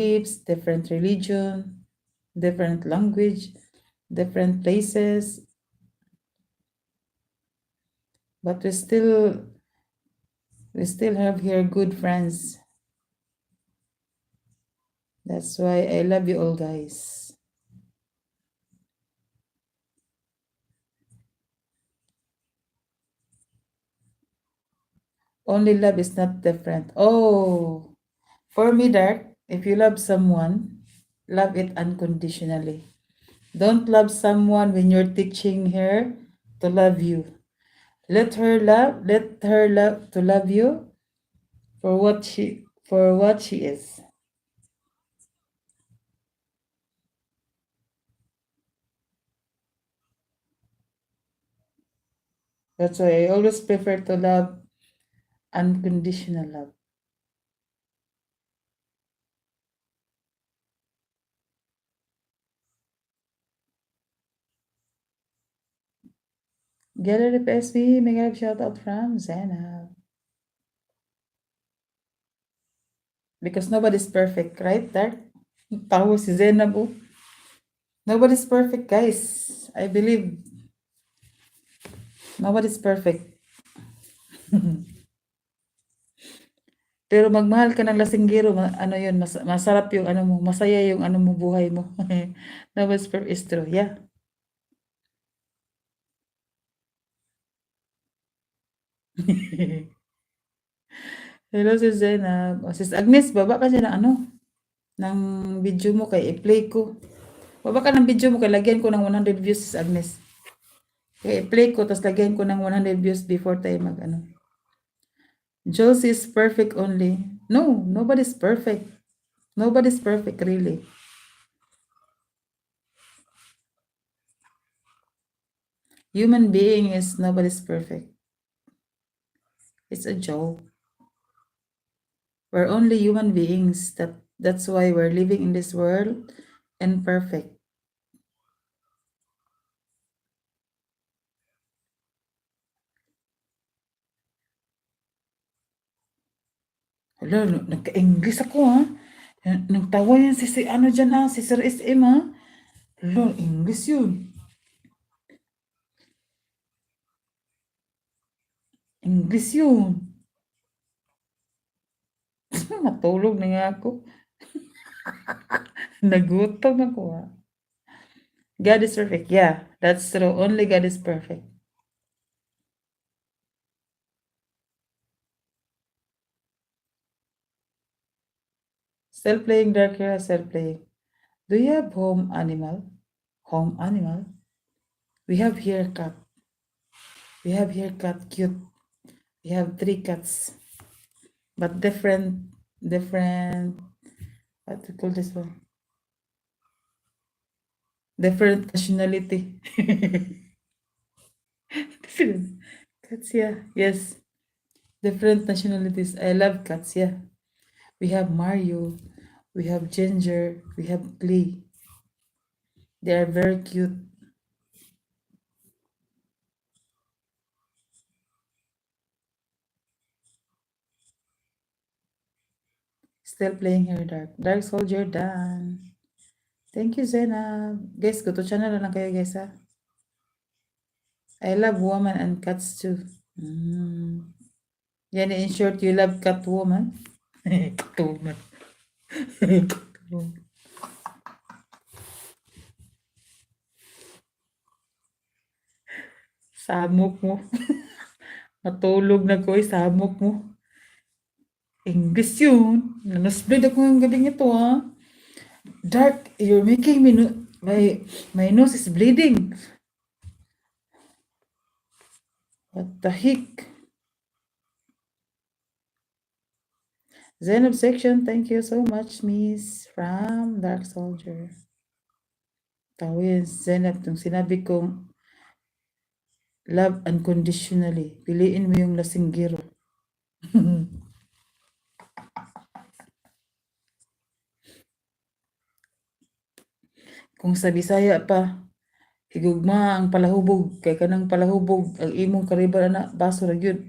beliefs, different religion, different language, different places, but we still have here good friends. That's why I love you all, guys. Only love is not different. Oh, for me, Dark, if you love someone, love it unconditionally. Don't love someone when you're teaching her to love you. Let her love to love you for what she is. That's why I always prefer to love unconditional love. Gallery PSP, mega shout out from Zainab. Because nobody's perfect, right, Dark? Tawa si Zainab, oh. Nobody's perfect, guys. I believe nobody's perfect. Pero magmahal ka ng lasinggero, ano yun, masarap yung ano mo, masaya yung ano mo, buhay mo. Nobody's perfect is true, yeah. Hello, Sis Zainab. O, Sis Agnes, baba ka dyan ng ano, ng video mo kay i-play ko. Baba ka ng video mo kay lagyan ko ng 100 views, Sis Agnes. Kaya i-play ko, tapos lagyan ko ng 100 views before tayo mag ano. Jules is perfect only. No, nobody's perfect. Nobody's perfect, really. Human being is nobody's perfect. It's a joke. We're only human beings. That's why we're living in this world and perfect. Hala, nagka-English ako ha. Nagtawa yan si ano dyan ha, si Sir SM ha. Hala, English yun. English yun. Matulog na nga ako. Nagutom ako ha. God is perfect. Yeah, that's true. Only God is perfect. Still playing Dark Hero, still playing. Do you have home animal? Home animal? We have here cat. We have here cat, cute. We have 3 cats. But different, what to call this one? Different nationality. Different cats, yeah. Yes. Different nationalities. I love cats, yeah. We have Mario. We have Ginger. We have Glee. They are very cute. Still playing here, Dark. Dark Soldier done. Thank you, Zena. Guys, go to channel na lang kayo, guys, ha. I love woman and cats too. Mm. Yan, in short, you love Catwoman? Catwoman. Catwoman. Samok mo. Matulog na ko, samok mo. English yun. Nanasbleed ako ng gabing ito, ha. Dark, you're making me, my nose is bleeding. What the heck? Zen section, thank you so much, Miss, from Dark Soldier. Tawin, Zenab, itong sinabi kong love unconditionally. Piliin mo yung lasinggero. Kung sa Bisaya pa, higugma ang palahubog, kay kanang palahubog, ang imong kariban na baso ra gyud.